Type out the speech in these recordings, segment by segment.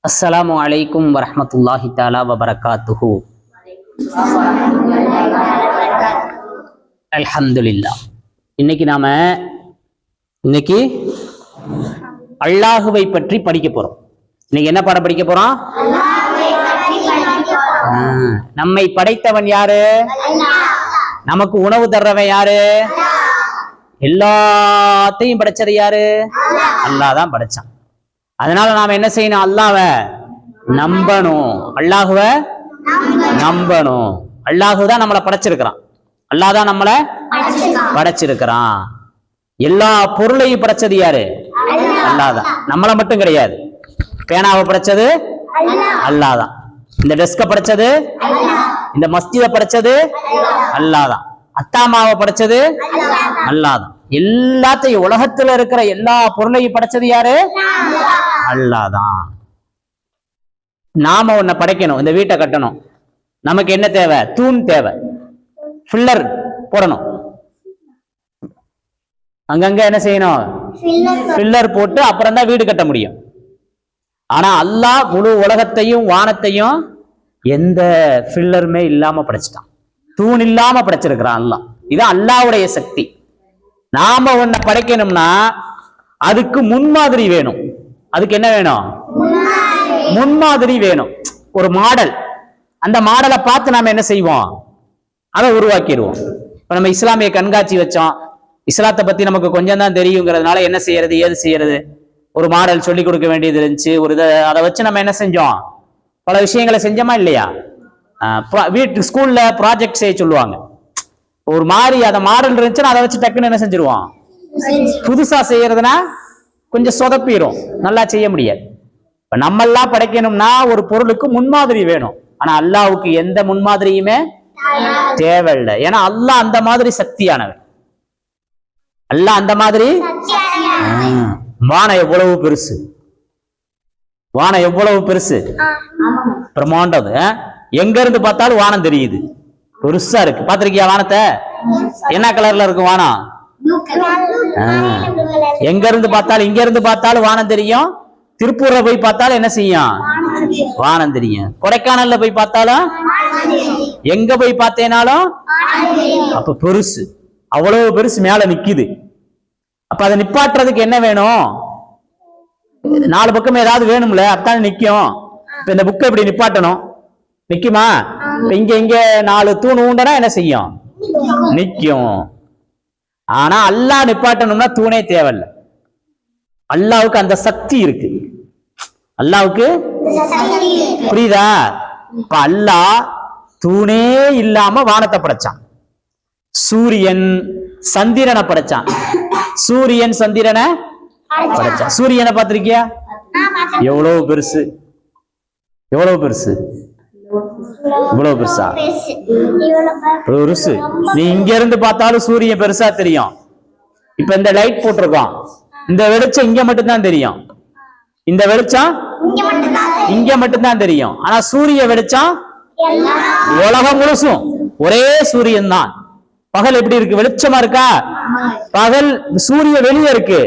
அஸ்ஸலாமு அலைக்கும் வரஹ்மத்துல்லாஹி தஆலா வபரகாத்துஹு. அல்ஹம்துலில்லாஹ். இன்னைக்கு அல்லாஹுவை பற்றி படிக்க போறோம். இன்னைக்கு என்ன பாடம் படிக்க போறோம்? நம்மை படைத்தவன் யாரு? நமக்கு உணவு தர்றவன் யாரு? எல்லாத்தையும் படைச்சது யாரு? அல்லாஹ் தான் படைச்சான். அதனால நாம என்ன செய்யணும்? அல்லாஹ்வை நம்பணும். அல்லாஹ்வை நம்பணும். அல்லாஹ் தான் நம்மளை படைச்சிருக்கிறான். அல்லாஹ் தான் நம்மளை படைச்சிருக்கிறான். எல்லா பொருளையும் படைச்சது யாரு? அல்லாஹ் தான். நம்மளை மட்டும் கிடையாது. பேனாவை படைச்சது அல்லாஹ் தான். இந்த டெஸ்கை படைச்சது, இந்த மஸ்ஜிதை படைச்சது அல்லாஹ் தான். அத்தாமாவை படைச்சது அல்லாஹ் தான். எல்லாத்தையும், உலகத்துல இருக்கிற எல்லா பொருளையும் படைச்சது யாரு? அல்லாஹ் தான். நாம ஒன்ன படைக்கணும். இந்த வீட்டை கட்டணும். நமக்கு என்ன தேவை? தூண் தேவை. ஃபில்லர் போடணும். அங்கங்க என்ன செய்யணும்? ஃபில்லர் போட்டு அப்புறம் தான் வீடு கட்ட முடியும். ஆனா அல்லாஹ் முழு உலகத்தையும் வானத்தையும் எந்த ஃபில்லருமே இல்லாம படைச்சிட்டான். தூண் இல்லாம படைச்சிருக்கிறான் அல்லாஹ். இது அல்லாஹ்வுடைய சக்தி. நாம ஒன்ன படைக்கணும்னா அதுக்கு முன்மாதிரி வேணும். அதுக்கு என்ன வேணும்? முன்மாதிரி வேணும். ஒரு மாடல். அந்த மாடலை பார்த்து நாம என்ன செய்வோம்? அதை உருவாக்கிடுவோம். இப்ப நம்ம இஸ்லாமிய கண்காட்சி வச்சோம். இஸ்லாத்தை பத்தி நமக்கு கொஞ்சம் தான் தெரியுங்கிறதுனால என்ன செய்யறது, ஏது செய்யறது, ஒரு மாடல் சொல்லி கொடுக்க வேண்டியது இருந்துச்சு. ஒரு அதை வச்சு நம்ம என்ன செஞ்சோம்? பல விஷயங்களை செஞ்சோமா இல்லையா? வீட்டு ஸ்கூல்ல ப்ராஜெக்ட் செய்ய சொல்லுவாங்க. ஒரு மாதிரி அதை மாடல் இருந்துச்சுன்னா அதை வச்சு டக்குன்னு என்ன செஞ்சிருவோம்? புதுசா செய்யறதுனா கொஞ்சம் சொதப்பிடும், நல்லா செய்ய முடியாது. இப்ப நம்ம எல்லாம் படைக்கணும்னா ஒரு பொருளுக்கு முன்மாதிரி வேணும். ஆனா அல்லாஹ்வுக்கு எந்த முன்மாதிரியுமே தேவையில்லை. ஏன்னா அல்லாஹ் அந்த மாதிரி சக்தியானவன். அல்லாஹ் அந்த மாதிரி. வானம் எவ்வளவு பெருசு! வானம் எவ்வளவு பெருசு! பிரம்மாண்டம். எங்க இருந்து பார்த்தாலும் வானம் தெரியுது. பெருசா இருக்கு. பாத்திருக்கியா வானத்தை? என்ன கலர்ல இருக்கும் வானம்? எங்க இருந்து பார்த்தாலும், இங்க இருந்து பார்த்தாலும் வானம் தெரியும். திருப்பூர்ல போய் பார்த்தாலும் என்ன செய்யும்? வானம் தெரியும். கொடைக்கானல்ல போய் பார்த்தாலும், எங்க போய் பார்த்தேனாலும் அப்ப பெருசு. அவ்வளவு பெருசு மேல நிக்குது. அப்ப அதை நிப்பாட்டுறதுக்கு என்ன வேணும்? நாலு பக்கம் ஏதாவது வேணும்ல, அத்தான் நிக்கும். இப்ப இந்த புக்கை இப்படி நிப்பாட்டணும், நிக்குமா? இங்க இங்க 4 தூண் ஊண்டனா என்ன செய்யும்? நிக்கும். ஆனா அல்லாஹ் நிப்பாட்டணும்னா தூணே தேவையில்லை. அல்லாஹ்வுக்கு அந்த சக்தி இருக்கு. அல்லாஹ்வுக்கு புரியுதா? இப்ப அல்லாஹ் தூணே இல்லாம வானத்தை படைச்சான். சூரியன் சந்திரனை படைச்சான். சூரியன் சந்திரனை படைச்சான். சூரியனை பார்த்திருக்கியா? எவ்வளவு பெருசு! எவ்வளவு பெருசு! இவ்வளவு பெருசா? பெருசு. நீ இங்க இருந்து பார்த்தாலும் சூரியன் பெருசா தெரியும். இப்ப இந்த லைட் போட்டிருக்கோம். இந்த வெளிச்சம் இங்க மட்டும்தான் தெரியும். இந்த வெளிச்சம் இங்க மட்டும்தான் தெரியும். ஆனா சூரிய வெளிச்சம் உலகம் முழுசும் ஒரே சூரியன் தான். பகல் எப்படி இருக்கு? வெளிச்சமா இருக்கா? பகல் சூரிய வெளியே இருக்கு.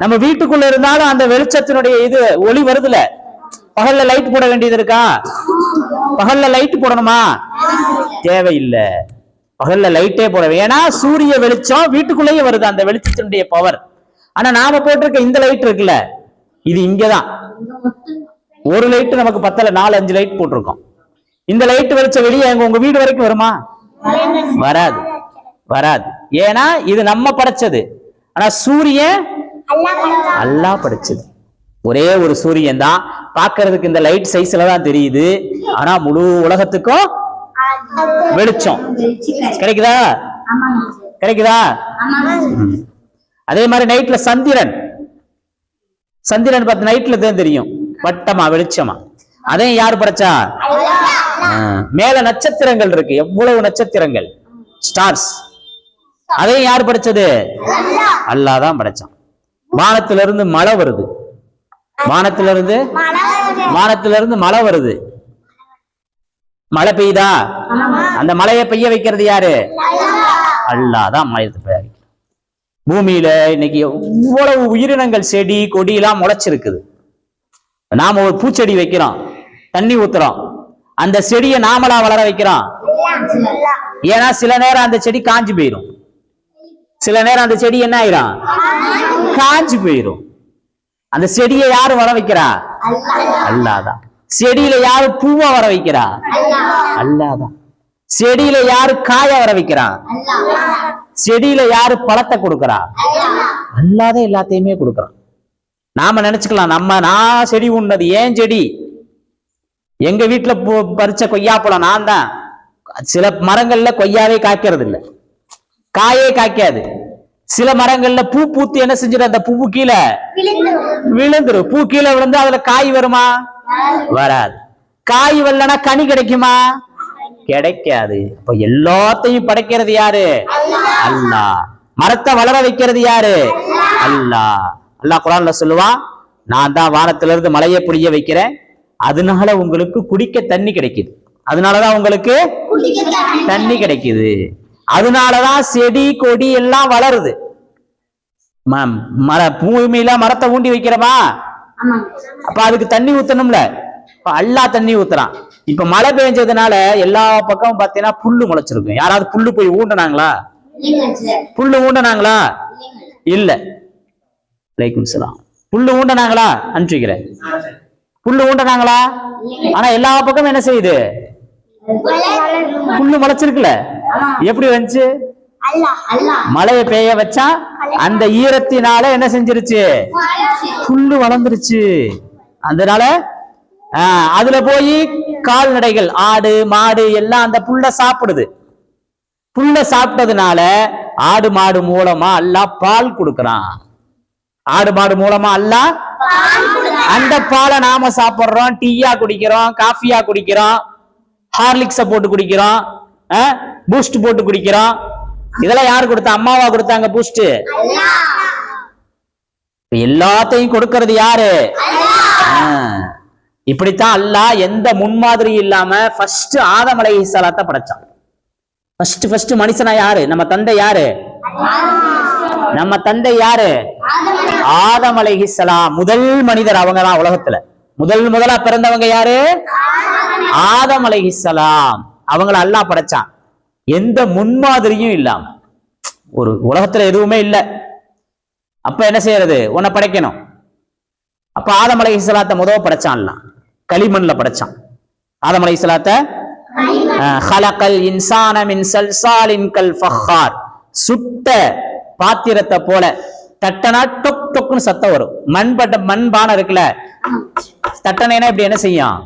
நம்ம வீட்டுக்குள்ள இருந்தாலும் அந்த வெளிச்சத்தினுடைய இது ஒளி வருதுல. பகல்ல லைட் போட வேண்டியது இருக்கா? பகல்ல லைட் போடணுமா? தேவையில்லை. பகல்ல லைட்டே போட. ஏன்னா சூரிய வெளிச்சம் வீட்டுக்குள்ளேயே வருது, அந்த வெளிச்சத்தினுடைய பவர். ஆனா நாம போட்டிருக்க இந்த லைட் இருக்குல்ல, இது இங்கதான். ஒரு லைட் நமக்கு பத்தல, 4-5 லைட் போட்டிருக்கோம். இந்த லைட் வெளிச்சம் வெளியே உங்க வீடு வரைக்கும் வருமா? வராது, வராது. ஏன்னா இது நம்ம படைச்சது. ஆனா சூரியன் அல்லாஹ் படைச்சது. ஒரே ஒரு சூரியன் தான். பார்க்கிறதுக்கு இந்த லைட் சைஸ்ல தான் தெரியுது. ஆனா முழு உலகத்துக்கும் வெளிச்சம் கிடைக்குதா? கிடைக்குதா? அதே மாதிரி நைட்ல சந்திரன். சந்திரன் பார்த்து நைட்ல தான் தெரியும், வட்டமா வெளிச்சமா. அதையும் யாரு படைச்சா? மேல நட்சத்திரங்கள் இருக்கு. எவ்வளவு நட்சத்திரங்கள், ஸ்டார்ஸ். அதையும் யாரு படைச்சது? அல்லாஹ் தான் படைச்சான். வானத்துல இருந்து மழை வருது. வானத்துல இருந்து மழை வருது. மழை பெய்யுதா? அந்த மழையை பெய்ய வைக்கிறது யாரு? அல்லாஹ் தான் மழையை பெய்ய வைக்கிறது. பூமியில இன்னைக்கு எவ்வளவு உயிரினங்கள், செடி கொடி எல்லாம் முளைச்சிருக்குது. நாம ஒரு பூச்செடி வைக்கிறோம், தண்ணி ஊத்துறோம், அந்த செடியை நாமளா வளர வைக்கிறோம். ஏன்னா சில நேரம் அந்த செடி காஞ்சு போயிடும், சில நேரம் அந்த செடி என்ன ஆயிரும், காஞ்சு போயிடும். அந்த செடியை யாரு வர வைக்கிறா, அல்லாதான். செடியில யாரு பூவை வர வைக்கிறா, அல்லாதான். செடியில யாரு காய வர வைக்கிறா, செடியில யாரு பழத்தை கொடுக்கறா, அல்லாத எல்லாத்தையுமே கொடுக்கறான். நாம நினைச்சுக்கலாம் நான் செடி உண்ணது ஏன் செடி, எங்க வீட்டுல பறிச்ச கொய்யாப்பழம் நான் தான். சில மரங்கள்ல கொய்யாவே காய்க்கிறது இல்லை, காயே காய்க்காது. சில மரங்கள்ல பூ பூத்து என்ன செஞ்சிடும், அந்த பூ கீழே விழுந்துரும். பூ கீழே விழுந்து அதுல காய் வருமா, வராது. காய் வரலன்னா கனி கிடைக்குமா, கிடைக்காது. அப்ப எல்லாத்தையும் படைக்கிறது யாரு, அல்லாஹ். மரத்தை வளர வைக்கிறது யாரு, அல்லாஹ். அல்லாஹ் குர்ஆன்ல சொல்லுவான், நான் தான் வானத்துல இருந்து மழையை பொழிய வைக்கிறேன், அதனால உங்களுக்கு குடிக்க தண்ணி கிடைக்குது, அதனாலதான் உங்களுக்கு தண்ணி கிடைக்குது, அதனாலதான் செடி கொடி எல்லாம் வளருது. பூமியில மரத்தை ஊண்டி வைக்கிறமா, அப்ப அதுக்கு தண்ணி ஊத்தணும்ல, அல்லாஹ் தண்ணி ஊத்துறான். இப்ப மழை பெஞ்சதுனால எல்லா பக்கமும் பாத்தீங்கன்னா புல்லு முளைச்சிருக்கும். யாராவது புல்லு போய் ஊண்டனாங்களா, புல்லு ஊண்டனாங்களா, இல்ல. அலைக்கும் சலாம். புல்லு ஊண்டனாங்களா, அனுப்பிச்சு வைக்கிறேன். புல்லு ஊண்டனாங்களா, ஆனா எல்லா பக்கமும் என்ன செய்யுது, புல்லு முளைச்சிருக்குல. எப்படி வந்துச்சு, மழையை பெய்ய வச்சா அந்த ஈரத்தினால என்ன செஞ்சிருச்சு, புல்லு வளர்ந்துருச்சு. அதனால அதுல போய் கால்நடைகள் ஆடு மாடு எல்லாம் அந்த புல்ல சாப்பிடுது. புல்ல சாப்பிட்டதுனால ஆடு மாடு மூலமா அல்லாஹ் பால் கொடுக்கறான். ஆடு மாடு மூலமா அல்லாஹ் அந்த பாலை நாம சாப்பிடுறோம், டீயா குடிக்கிறோம், காஃபியா குடிக்கிறோம், ஹார்லிக்ஸ போட்டு குடிக்கிறோம், பூஸ்ட் போட்டு குடிக்கிறோம். இதெல்லாம் யாரு கொடுத்தா, அம்மாவா கொடுத்தாங்க பூஸ்ட். எல்லாத்தையும் கொடுக்கிறது யாரு, இப்படித்தான் அல்லாஹ் எந்த முன்மாதிரி இல்லாம ஃபர்ஸ்ட் ஆதம் அலைஹிஸ்ஸலாத்தை படைச்சான். ஃபர்ஸ்ட் மனுஷனா யாரு, நம்ம தந்தை யாரு, நம்ம தந்தை யாரு, ஆதம் அலைஹிஸ்ஸலாம். முதல் மனிதர் அவங்க தான் உலகத்துல முதலா பிறந்தவங்க யாரு, ஆதம் அலைஹிஸ்ஸலாம். அவங்கள அல்லாஹ் படைச்சான் எந்த முன்மாதிரியும் இல்லாம. ஒரு உலகத்துல எதுவுமே இல்லை, அப்ப என்ன செய்யறது, உன்னை படைக்கணும். அப்ப ஆதம் அலைஹிஸ்ஸலாத்தை முதல் படைச்சான், களிமண்ல படைச்சான். ஆதம் அலைஹிஸ்ஸலாத்தை ஹலகல் இன்சான மின் சல்சாலின் கல் ஃபஹார், சுட்ட பாத்திரத்தை போல தட்டனா டொக் டொக்குன்னு சத்தம் வரும். மண்பானை இருக்குல்ல, தட்டனைனா இப்படி என்ன செய்யும்,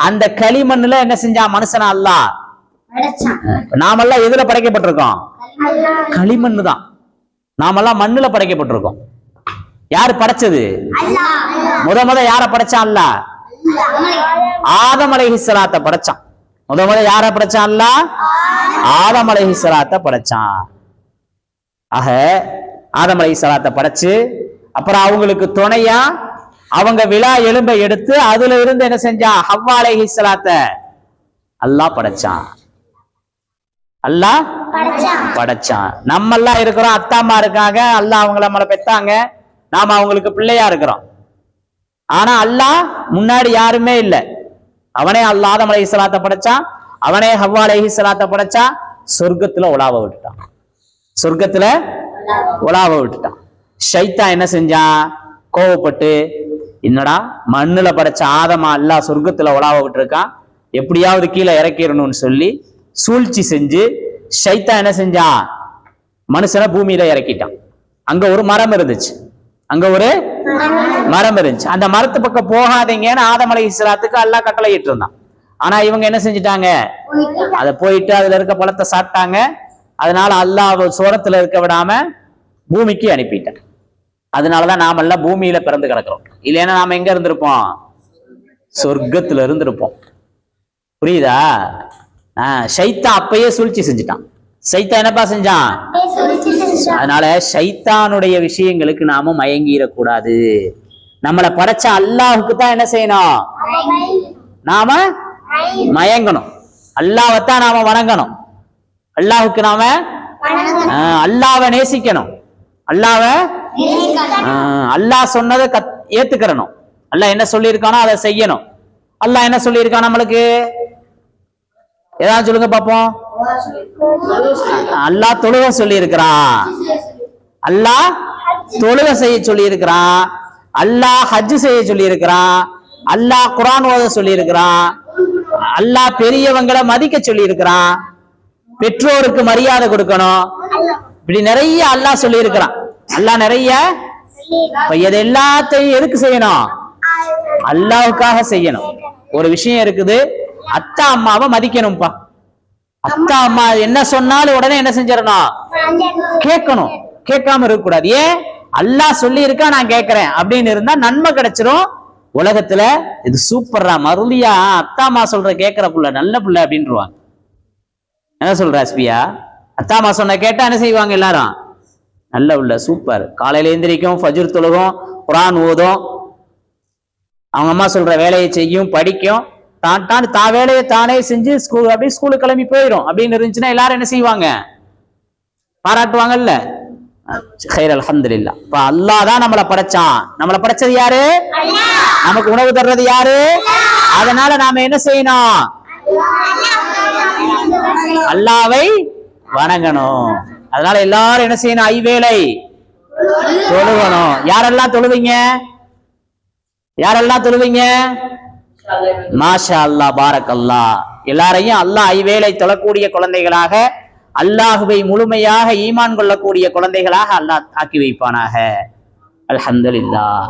அந்த களிமண்ணுல என்ன செஞ்சான் மனுஷனா அல்லாஹ். நாமெல்லாம் எதுல படைக்கப்பட்டிருக்கோம், களிமண்ணு தான். நாமெல்லாம் மண்ணுல படைக்கப்பட்டிருக்கோம். யாரு படைச்சது, முத யார படைச்சான் அல்லாஹ், ஆதம் அலைஹிஸ்ஸலாத்தை படைச்சான். முத யார படைச்சான் அல்லாஹ், ஆதம் அலைஹிஸ்ஸலாத்தை படைச்சான். ஆக ஆதம் அலைஹிஸ்ஸலாத்தை படைச்சு அப்புறம் அவங்களுக்கு துணையா அவங்க விலா எலும்பை எடுத்து அதுல இருந்து என்ன செஞ்சான், ஹவ்வா அலைஹிஸ்ஸலாத்தை அல்லாஹ் படைச்சான். அல்லாஹ் படைச்சான். நம்ம எல்லாம் இருக்கிறோம், அத்தா அம்மா இருக்காங்க, அல்லாஹ் அவங்கள நம்மளை பெத்தாங்க, நாம அவங்களுக்கு பிள்ளையா இருக்கிறோம். ஆனா அல்லாஹ் முன்னாடி யாருமே இல்லை. அவனே அல்லாஹ் ஆதம் அலைஹிஸ்ஸலாத்தை படைச்சான், அவனே ஹவ்வா அலைஹிஸ்ஸலாத்தை படைச்சான். சொர்க்கத்துல உலாவ விட்டுட்டான், சொர்க்கத்துல உலாவ விட்டுட்டான். ஷைத்தான் என்ன செஞ்சான், கோவப்பட்டு என்னடா மண்ணுல படைச்ச ஆதமா அல்லாஹ் சொர்க்கத்துல உலாவ விட்டுருக்கான், எப்படியாவது கீழே இறக்கிடணும்னு சொல்லி சூழ்ச்சி செஞ்சு ஷைத்தான் என்ன செஞ்சான், மனுஷனை பூமியில இறக்கிட்டான். அங்க ஒரு மரம் இருந்துச்சு, அங்க ஒரு மரம் இருந்துச்சு. அந்த மரத்து பக்கம் போகாதீங்கன்னு ஆதம் அலைஹிஸ்ஸலாத்துக்கு அல்லாஹ் கட்டளையிட்டு இருந்தான். ஆனா இவங்க என்ன செஞ்சுட்டாங்க, அதை போயிட்டு அதுல இருக்க பழத்தை சாப்பிட்டாங்க. அதனால அல்லாஹ் சோரத்துல இருக்க விடாம பூமிக்கு அனுப்பிட்டான். அதனாலதான் நாம எல்லாம் பூமியில பிறந்து கிடக்கிறோம். இல்லைன்னா நாம எங்க இருந்திருப்போம், சொர்க்கத்துல இருந்திருப்போம். புரியுதா? ஷைத்தான் அப்பயே சூழ்ச்சி செஞ்சுட்டான். ஷைத்தான் என்னப்பா செஞ்சான், அதனால ஷைத்தானுடைய விஷயங்களுக்கு நாம மயங்கிடக்கூடாது. நம்மளை படைச்ச அல்லாஹுக்கு தான் என்ன செய்யணும், நாம மயங்கணும். அல்லாஹ்வைத்தான் நாம வணங்கணும். அல்லாஹுக்கு நாம அல்லாஹ்வை நேசிக்கணும். அல்லாஹ் சொன்னதை ஏத்துக்கிறணும். அல்லாஹ் என்ன சொல்லியிருக்கானோ அதை செய்யணும். அல்லாஹ் என்ன சொல்லியிருக்கான் நம்மளுக்கு? ஏதாவது சொல்லுங்க பாப்போம். அல்லாஹ் தொழுக சொல்லி இருக்கிறான், அல்லாஹ் தொழுக செய்ய சொல்லி இருக்கிறான், அல்லாஹ் ஹஜ் செய்ய சொல்லி இருக்கிறான், அல்லாஹ் குர்ஆன் ஓத சொல்லி இருக்கிறான், அல்லாஹ் பெரியவங்களை மதிக்க சொல்லி இருக்கிறான், பெற்றோருக்கு மரியாதை கொடுக்கணும், இப்படி நிறைய அல்லாஹ் சொல்லி இருக்கிறான். அல்லாஹ் நிறைய. இது எல்லாத்தையும் எதுக்கு செய்யணும்? அல்லாஹ்வுக்காக செய்யணும். ஒரு விஷயம் இருக்குது, அத்தா அம்மாவை மதிக்கணும்பா. அத்தா அம்மா என்ன சொன்னாலும் உடனே என்ன செஞ்சிடணும்? கேட்கணும். கேட்காம இருக்க கூடாது. ஏன்? அல்லாஹ் சொல்லி இருக்கா, நான் கேட்கிறேன் அப்படின்னு இருந்தா நன்மை கிடைச்சிரும். உலகத்துல இது சூப்பர்ரா, மருளியா அத்தா அம்மா சொல்ற கேட்கிற புள்ள நல்ல புள்ள அப்படின்ட்டுருவாங்க. என்ன சொல்ற அஸ்பியா? அத்தா அம்மா சொன்ன கேட்டா என்ன செய்வாங்க எல்லாரும்? நல்ல புள்ள, சூப்பர். காலையில எந்திரிக்கும், ஃபஜ்ர் தொழுகும், குர்ஆன் ஓதும், அவங்க அம்மா சொல்ற வேலையை செய்யும், படிக்கும், தான் வேலையை தானே செஞ்சு அப்படியே ஸ்கூலுக்கு கிளம்பி போயிடும் அப்படின்னு இருந்துச்சுன்னா எல்லாரும் என்ன செய்வாங்க? பாராட்டுவாங்கல்ல. ஹைர், அல்ஹம்துலில்லாஹ். இப்ப அல்லாஹ் தான் நம்மளை படைச்சான். நம்மளை படைச்சது யாரு? நமக்கு உணவு தர்றது யாரு? அதனால நாம என்ன செய்யணும்? அல்லாஹ்வை வணங்கணும். அதனால எல்லாரும் என்ன செய்யணும்? ஐவேளை தொழுகணும். யாரெல்லாம் தொழுவீங்க? யாரெல்லாம் தொழுவீங்க? மாஷா அல்லாஹ், பாரக் அல்லாஹ். எல்லாரையும் அல்லாஹ் ஐவேளை தொழக்கூடிய குழந்தைகளாக, அல்லாஹுவை முழுமையாக ஈமான் கொள்ளக்கூடிய குழந்தைகளாக அல்லாஹ் ஆக்கி வைப்பானாக. அல்ஹம்துலில்லாஹ்.